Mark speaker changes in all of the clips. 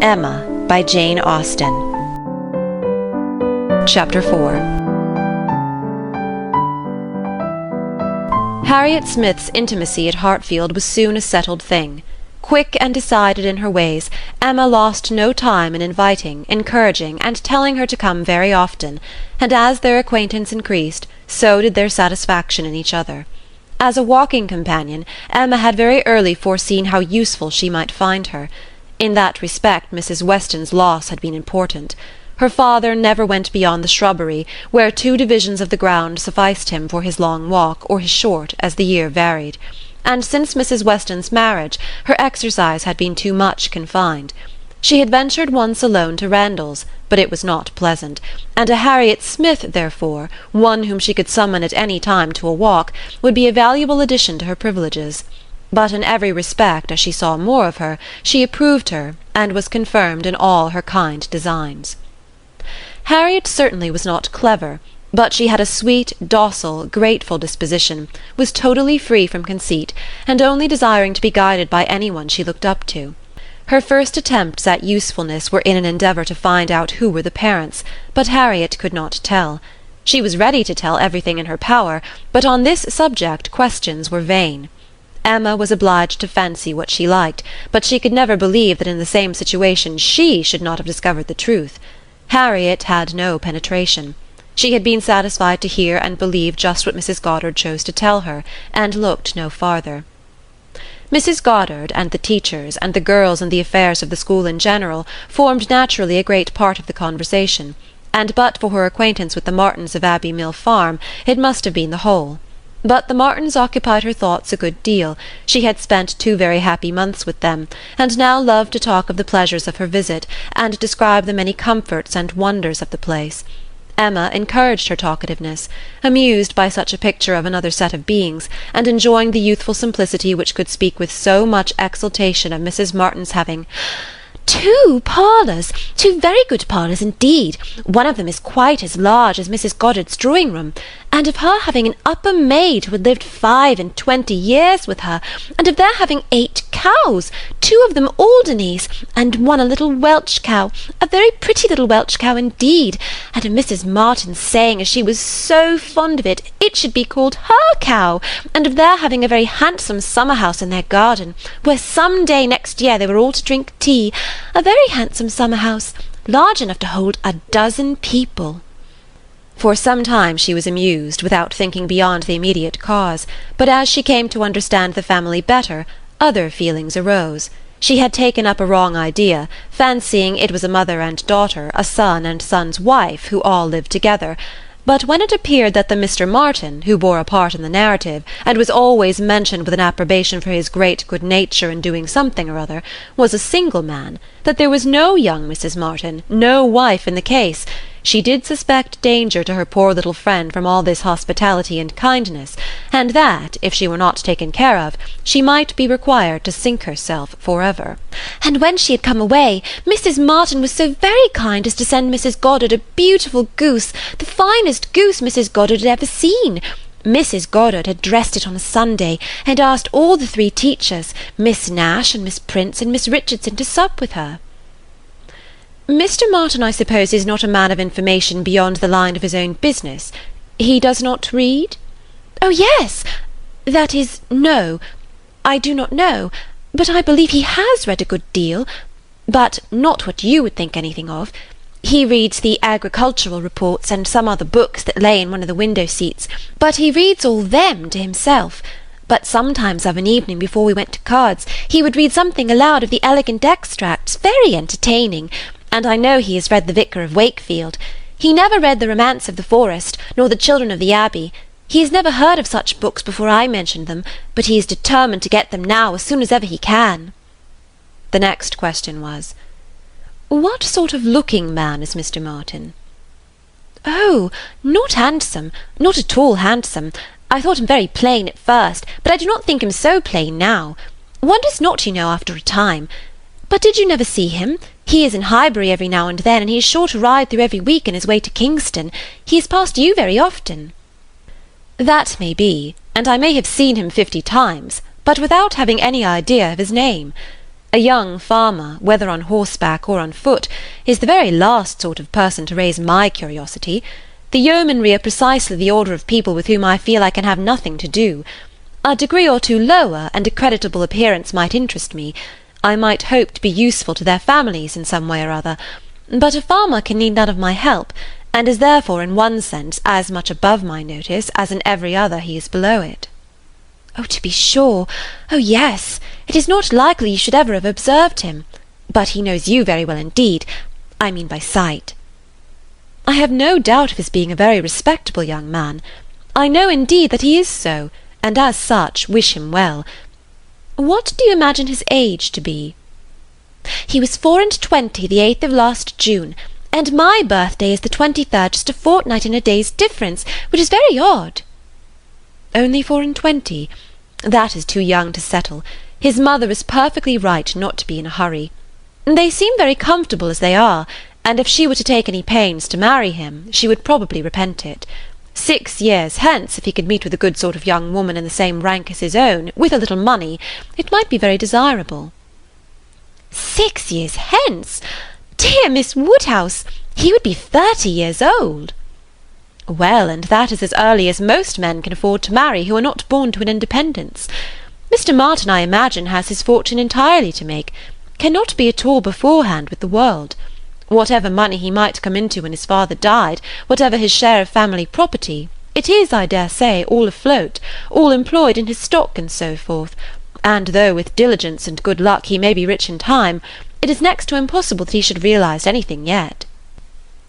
Speaker 1: Emma by Jane Austen. Chapter 4. Harriet Smith's intimacy at Hartfield was soon a settled thing. Quick and decided in her ways, Emma lost no time in inviting, encouraging, and telling her to come very often, and as their acquaintance increased, so did their satisfaction in each other. As a walking companion, Emma had very early foreseen how useful she might find her. In that respect Mrs. Weston's loss had been important. Her father never went beyond the shrubbery, where 2 divisions of the ground sufficed him for his long walk, or his short, as the year varied. And since Mrs. Weston's marriage, her exercise had been too much confined. She had ventured once alone to Randalls, but it was not pleasant, and a Harriet Smith, therefore, one whom she could summon at any time to a walk, would be a valuable addition to her privileges. But in every respect, as she saw more of her, she approved her, and was confirmed in all her kind designs. Harriet certainly was not clever, but she had a sweet, docile, grateful disposition, was totally free from conceit, and only desiring to be guided by any one she looked up to. Her first attempts at usefulness were in an endeavour to find out who were the parents, but Harriet could not tell. She was ready to tell everything in her power, but on this subject questions were vain. Emma was obliged to fancy what she liked, but she could never believe that in the same situation she should not have discovered the truth. Harriet had no penetration. She had been satisfied to hear and believe just what Mrs. Goddard chose to tell her, and looked no farther. Mrs. Goddard, and the teachers, and the girls, and the affairs of the school in general, formed naturally a great part of the conversation, and but for her acquaintance with the Martins of Abbey Mill Farm, it must have been the whole. But the Martins occupied her thoughts a good deal. She had spent 2 very happy months with them, and now loved to talk of the pleasures of her visit, and describe the many comforts and wonders of the place. Emma encouraged her talkativeness, amused by such a picture of another set of beings, and enjoying the youthful simplicity which could speak with so much exultation of Mrs. Martin's having 2 parlours, 2 very good parlours indeed. One of them is quite as large as Mrs. Goddard's drawing-room, and of her having an upper maid who had lived 25 years with her, and of their having 8 cows, 2 of them Alderneys, and one a little Welch cow, a very pretty little Welch cow indeed, and of Mrs. Martin's saying, as she was so fond of it, it should be called her cow, and of their having a very handsome summer-house in their garden, where some day next year they were all to drink tea, a very handsome summer-house, large enough to hold 12 people. For some time she was amused, without thinking beyond the immediate cause, but as she came to understand the family better, other feelings arose. She had taken up a wrong idea, fancying it was a mother and daughter, a son and son's wife, who all lived together. But when it appeared that the Mr. Martin, who bore a part in the narrative, and was always mentioned with an approbation for his great good nature in doing something or other, was a single man, that there was no young Mrs. Martin, no wife in the case, she did suspect danger to her poor little friend from all this hospitality and kindness, and that, if she were not taken care of, she might be required to sink herself for ever.
Speaker 2: And when she had come away, Mrs. Martin was so very kind as to send Mrs. Goddard a beautiful goose, the finest goose Mrs. Goddard had ever seen. Mrs. Goddard had dressed it on a Sunday, and asked all the 3 teachers, Miss Nash and Miss Prince and Miss Richardson, to sup with her.
Speaker 1: Mr. Martin, I suppose, is not a man of information beyond the line of his own business. He does not read?
Speaker 2: Oh, yes. That is, no. I do not know, but I believe he has read a good deal, but not what you would think anything of. He reads the agricultural reports and some other books that lay in one of the window-seats, but he reads all them to himself. But sometimes of an evening before we went to cards, he would read something aloud of the elegant extracts, very entertaining, and I know he has read the Vicar of Wakefield. He never read the Romance of the Forest, nor the Children of the Abbey. He has never heard of such books before I mentioned them, but he is determined to get them now as soon as ever he can.
Speaker 1: The next question was, what sort of looking man is Mr. Martin?
Speaker 2: Oh, not handsome, not at all handsome. I thought him very plain at first, but I do not think him so plain now. One does not, you know, after a time. But did you never see him? He is in Highbury every now and then, and he is sure to ride through every week in his way to Kingston. He has passed you very often.
Speaker 1: That may be, and I may have seen him 50 times, but without having any idea of his name. A young farmer, whether on horseback or on foot, is the very last sort of person to raise my curiosity. The yeomanry are precisely the order of people with whom I feel I can have nothing to do. A degree or two lower, and a creditable appearance might interest me. I might hope to be useful to their families in some way or other. But a farmer can need none of my help, and is therefore in one sense as much above my notice as in every other he is below it.
Speaker 2: Oh, to be sure. Oh, yes. It is not likely you should ever have observed him. But he knows you very well indeed. I mean by sight.
Speaker 1: I have no doubt of his being a very respectable young man. I know indeed that he is so, and as such wish him well. What do you imagine his age to be?
Speaker 2: He was 24 the 8th of last June, and my birthday is the 23rd, just a fortnight and a day's difference, which is very odd.
Speaker 1: Only 24? That is too young to settle. His mother is perfectly right not to be in a hurry. They seem very comfortable as they are, and if she were to take any pains to marry him, she would probably repent it. 6 years hence, if he could meet with a good sort of young woman in the same rank as his own, with a little money, it might be very desirable.
Speaker 2: 6 years hence? Dear Miss Woodhouse, he would be 30 years old.
Speaker 1: Well, and that is as early as most men can afford to marry who are not born to an independence. Mr. Martin, I imagine, has his fortune entirely to make, cannot be at all beforehand with the world. Whatever money he might come into when his father died, whatever his share of family property, it is, I dare say, all afloat, all employed in his stock and so forth, and though with diligence and good luck he may be rich in time, it is next to impossible that he should realise anything yet.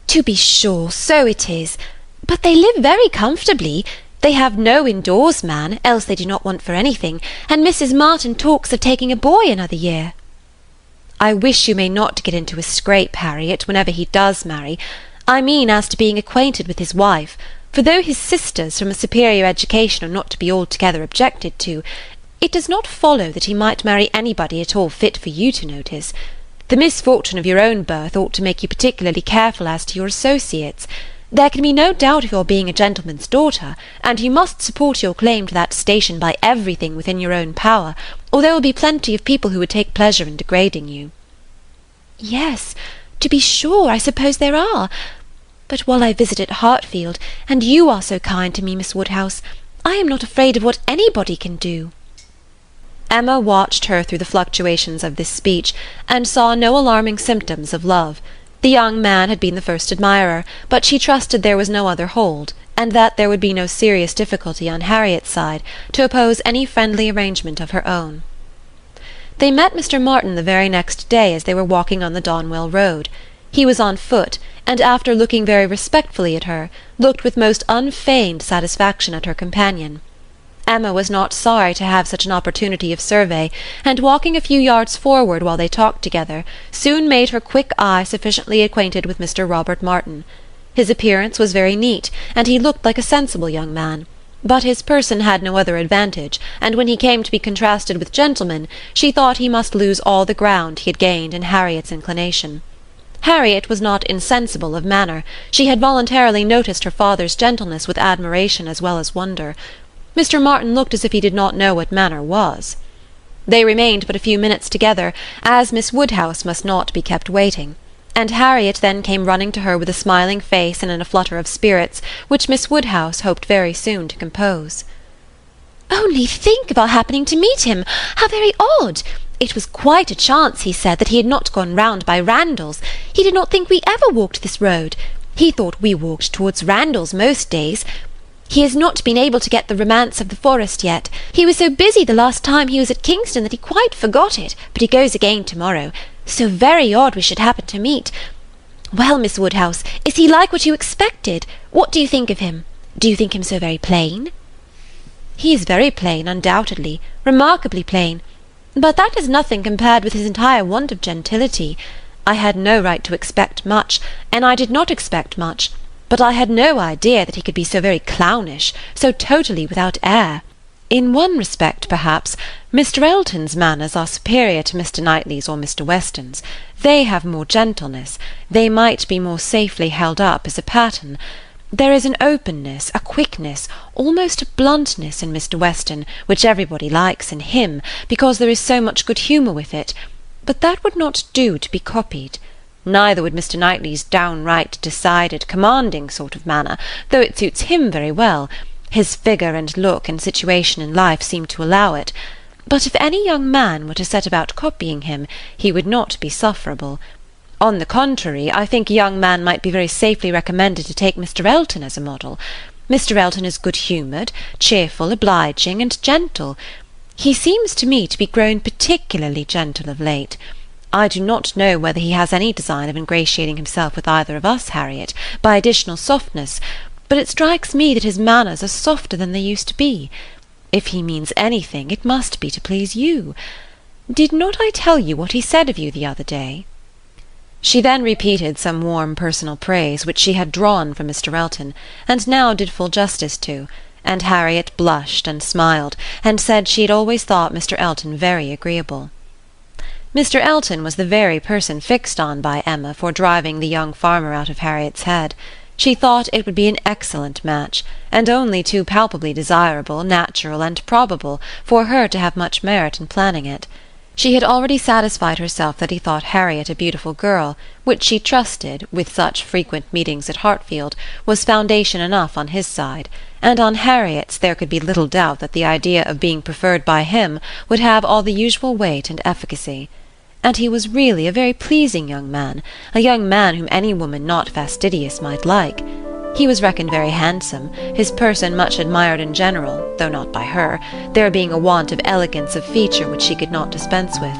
Speaker 2: To be sure, so it is. But they live very comfortably. They have no indoors man, else they do not want for anything, and Mrs. Martin talks of taking a boy another year.
Speaker 1: I wish you may not get into a scrape, Harriet, whenever he does marry. I mean as to being acquainted with his wife, for though his sisters from a superior education are not to be altogether objected to, it does not follow that he might marry anybody at all fit for you to notice. The misfortune of your own birth ought to make you particularly careful as to your associates. There can be no doubt of your being a gentleman's daughter, and you must support your claim to that station by everything within your own power, or there will be plenty of people who would take pleasure in degrading you.
Speaker 2: Yes, to be sure, I suppose there are. But while I visit at Hartfield, and you are so kind to me, Miss Woodhouse, I am not afraid of what anybody can do.
Speaker 1: Emma watched her through the fluctuations of this speech, and saw no alarming symptoms of love. The young man had been the first admirer, but she trusted there was no other hold, and that there would be no serious difficulty on Harriet's side to oppose any friendly arrangement of her own. They met Mr. Martin the very next day as they were walking on the Donwell road. He was on foot, and after looking very respectfully at her, looked with most unfeigned satisfaction at her companion. Emma was not sorry to have such an opportunity of survey, and walking a few yards forward while they talked together, soon made her quick eye sufficiently acquainted with Mr. Robert Martin. His appearance was very neat, and he looked like a sensible young man. But his person had no other advantage, and when he came to be contrasted with gentlemen, she thought he must lose all the ground he had gained in Harriet's inclination. Harriet was not insensible of manner. She had voluntarily noticed her father's gentleness with admiration as well as wonder. Mr. Martin looked as if he did not know what manner was. They remained but a few minutes together, as Miss Woodhouse must not be kept waiting, and Harriet then came running to her with a smiling face and in a flutter of spirits, which Miss Woodhouse hoped very soon to compose.
Speaker 2: Only think of our happening to meet him! How very odd! It was quite a chance, he said, that he had not gone round by Randalls. He did not think we ever walked this road. He thought we walked towards Randalls most days. He has not been able to get the Romance of the Forest yet. He was so busy the last time he was at Kingston that he quite forgot it, but he goes again to-morrow. So very odd we should happen to meet. Well, Miss Woodhouse, is he like what you expected? What do you think of him? Do you think him so very plain?
Speaker 1: He is very plain, undoubtedly, remarkably plain. But that is nothing compared with his entire want of gentility. I had no right to expect much, and I did not expect much. But I had no idea that he could be so very clownish, so totally without air. In one respect, perhaps, Mr. Elton's manners are superior to Mr. Knightley's or Mr. Weston's. They have more gentleness. They might be more safely held up as a pattern. There is an openness, a quickness, almost a bluntness in Mr. Weston, which everybody likes in him, because there is so much good humour with it. But that would not do to be copied. Neither would Mr. Knightley's downright decided, commanding sort of manner, though it suits him very well. His figure and look and situation in life seem to allow it. But if any young man were to set about copying him, he would not be sufferable. On the contrary, I think a young man might be very safely recommended to take Mr. Elton as a model. Mr. Elton is good-humoured, cheerful, obliging, and gentle. He seems to me to be grown particularly gentle of late. I do not know whether he has any design of ingratiating himself with either of us, Harriet, by additional softness, but it strikes me that his manners are softer than they used to be. If he means anything, it must be to please you. Did not I tell you what he said of you the other day?" She then repeated some warm personal praise which she had drawn from Mr. Elton, and now did full justice to, and Harriet blushed and smiled, and said she had always thought Mr. Elton very agreeable. Mr. Elton was the very person fixed on by Emma for driving the young farmer out of Harriet's head. She thought it would be an excellent match, and only too palpably desirable, natural, and probable for her to have much merit in planning it. She had already satisfied herself that he thought Harriet a beautiful girl, which she trusted, with such frequent meetings at Hartfield, was foundation enough on his side, and on Harriet's there could be little doubt that the idea of being preferred by him would have all the usual weight and efficacy. And he was really a very pleasing young man whom any woman not fastidious might like. He was reckoned very handsome, his person much admired in general, though not by her, there being a want of elegance of feature which she could not dispense with.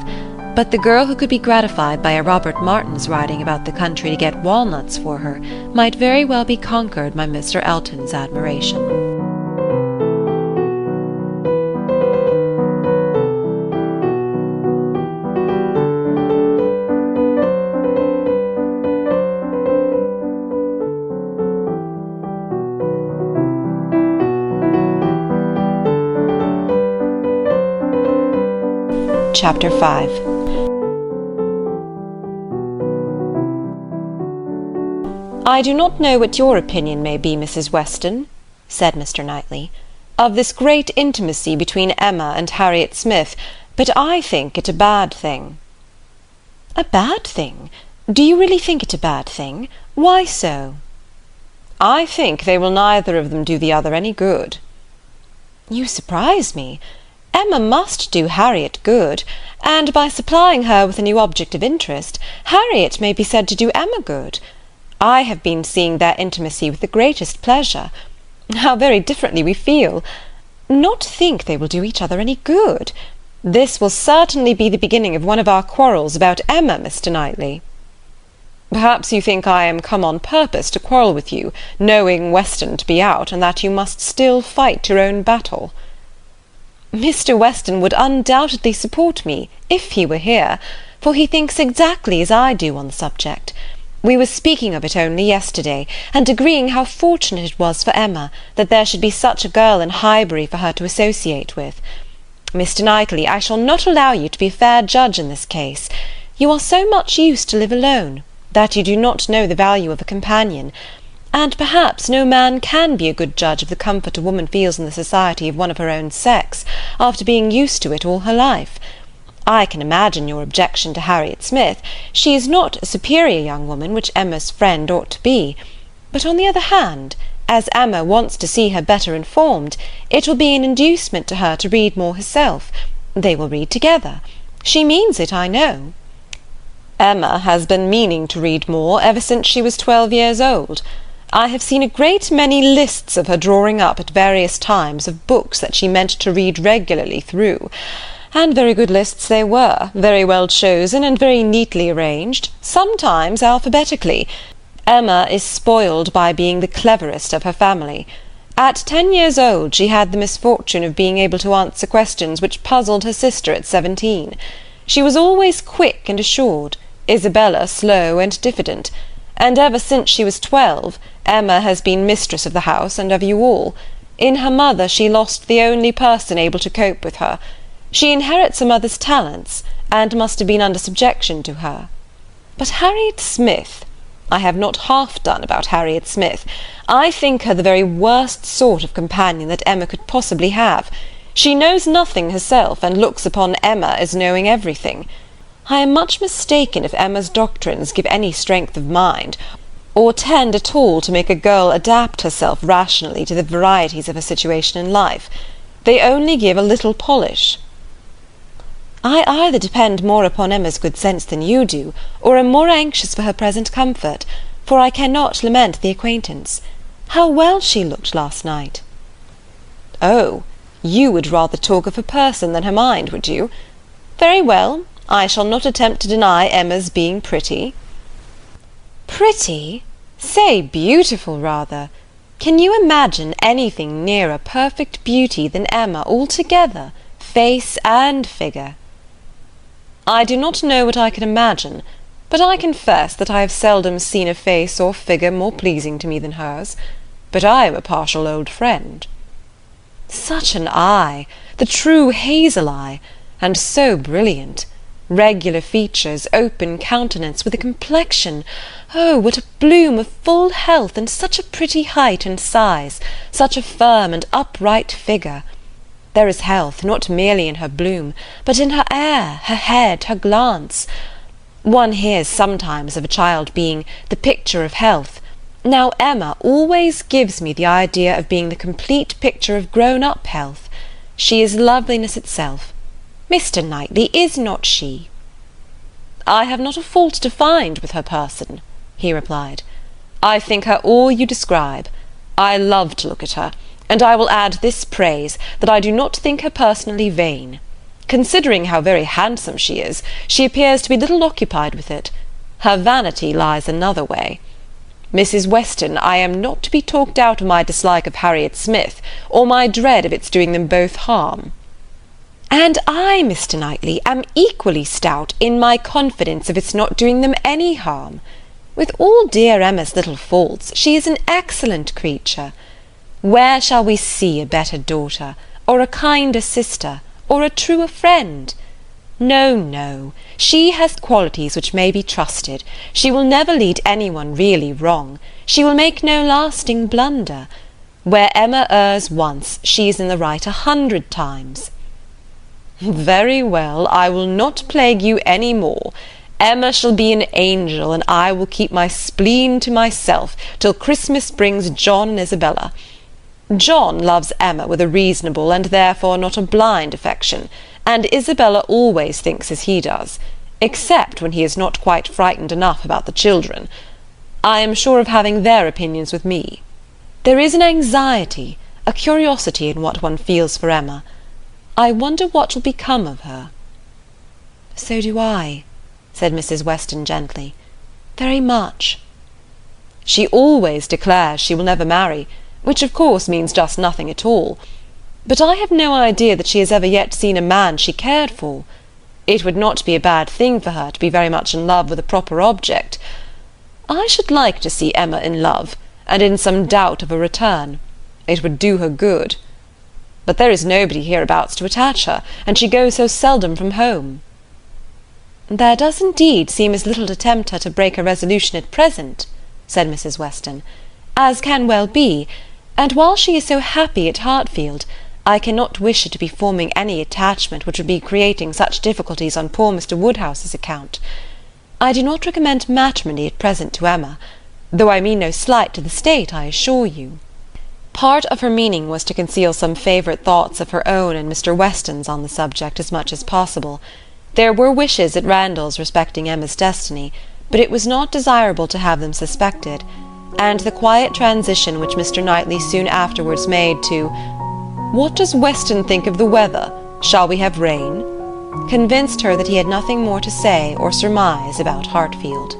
Speaker 1: But the girl who could be gratified by a Robert Martin's riding about the country to get walnuts for her might very well be conquered by Mr. Elton's admiration. Chapter 5. "I do not know what your opinion may be, Mrs. Weston," said Mr. Knightley, "of this great intimacy between Emma and Harriet Smith, but I think it a bad thing." "A bad thing? Do you really think it a bad thing? Why so?" "I think they will neither of them do the other any good." "You surprise me. Emma must do Harriet good, and by supplying her with a new object of interest, Harriet may be said to do Emma good. I have been seeing their intimacy with the greatest pleasure. How very differently we feel! Not think they will do each other any good. This will certainly be the beginning of one of our quarrels about Emma, Mr. Knightley." "Perhaps you think I am come on purpose to quarrel with you, knowing Weston to be out, and that you must still fight your own battle." "Mr. Weston would undoubtedly support me, if he were here, for he thinks exactly as I do on the subject. We were speaking of it only yesterday, and agreeing how fortunate it was for Emma that there should be such a girl in Highbury for her to associate with. Mr. Knightley, I shall not allow you to be a fair judge in this case. You are so much used to live alone, that you do not know the value of a companion, and perhaps no man can be a good judge of the comfort a woman feels in the society of one of her own sex, after being used to it all her life. I can imagine your objection to Harriet Smith. She is not a superior young woman, which Emma's friend ought to be. But on the other hand, as Emma wants to see her better informed, it will be an inducement to her to read more herself. They will read together. She means it, I know." "Emma has been meaning to read more ever since she was 12 years old. I have seen a great many lists of her drawing up at various times of books that she meant to read regularly through, and very good lists they were, very well chosen, and very neatly arranged, sometimes alphabetically. Emma is spoiled by being the cleverest of her family. At 10 years old she had the misfortune of being able to answer questions which puzzled her sister at 17. She was always quick and assured, Isabella slow and diffident, and ever since she was 12, Emma has been mistress of the house and of you all. In her mother she lost the only person able to cope with her. She inherits her mother's talents, and must have been under subjection to her. But Harriet Smith, I have not half done about Harriet Smith. I think her the very worst sort of companion that Emma could possibly have. She knows nothing herself, and looks upon Emma as knowing everything. I am much mistaken if Emma's doctrines give any strength of mind, or tend at all to make a girl adapt herself rationally to the varieties of her situation in life. They only give a little polish. I either depend more upon Emma's good sense than you do, or am more anxious for her present comfort, for I cannot lament the acquaintance. How well she looked last night!" "Oh, you would rather talk of her person than her mind, would you? Very well, I shall not attempt to deny Emma's being pretty." "Pretty? Say beautiful, rather. Can you imagine anything nearer perfect beauty than Emma altogether, face and figure?" "I do not know what I can imagine, but I confess that I have seldom seen a face or figure more pleasing to me than hers. But I am a partial old friend." "Such an eye! The true hazel eye! And so brilliant! Regular features, open countenance, with a complexion, oh, what a bloom of full health, and such a pretty height and size, such a firm and upright figure! There is health, not merely in her bloom, but in her air, her head, her glance. One hears sometimes of a child being the picture of health. Now Emma always gives me the idea of being the complete picture of grown-up health. She is loveliness itself. Mr. Knightley, is not she?" "I have not a fault to find with her person," he replied. "I think her all you describe. I love to look at her, and I will add this praise, that I do not think her personally vain. Considering how very handsome she is, she appears to be little occupied with it. Her vanity lies another way. Mrs. Weston, I am not to be talked out of my dislike of Harriet Smith, or my dread of its doing them both harm." "And I, Mr. Knightley, am equally stout in my confidence of its not doing them any harm. With all dear Emma's little faults, she is an excellent creature. Where shall we see a better daughter, or a kinder sister, or a truer friend? No, no, she has qualities which may be trusted. She will never lead any one really wrong. She will make no lasting blunder. Where Emma errs once, she is in the right 100 times. "Very well, I will not plague you any more. Emma shall be an angel, and I will keep my spleen to myself till Christmas brings John and Isabella. John loves Emma with a reasonable and therefore not a blind affection, and Isabella always thinks as he does, except when he is not quite frightened enough about the children. I am sure of having their opinions with me. There is an anxiety, a curiosity in what one feels for Emma. I wonder what will become of her." "So do I," said Mrs. Weston gently. "Very much." "She always declares she will never marry, which of course means just nothing at all. But I have no idea that she has ever yet seen a man she cared for. It would not be a bad thing for her to be very much in love with a proper object. I should like to see Emma in love, and in some doubt of a return. It would do her good. But there is nobody hereabouts to attach her, and she goes so seldom from home." "There does indeed seem as little to tempt her to break her resolution at present," said Mrs. Weston, "as can well be, and while she is so happy at Hartfield, I cannot wish her to be forming any attachment which would be creating such difficulties on poor Mr. Woodhouse's account. I do not recommend matrimony at present to Emma, though I mean no slight to the state, I assure you." Part of her meaning was to conceal some favourite thoughts of her own and Mr. Weston's on the subject as much as possible. There were wishes at Randalls respecting Emma's destiny, but it was not desirable to have them suspected, and the quiet transition which Mr. Knightley soon afterwards made to "What does Weston think of the weather? Shall we have rain?" convinced her that he had nothing more to say or surmise about Hartfield.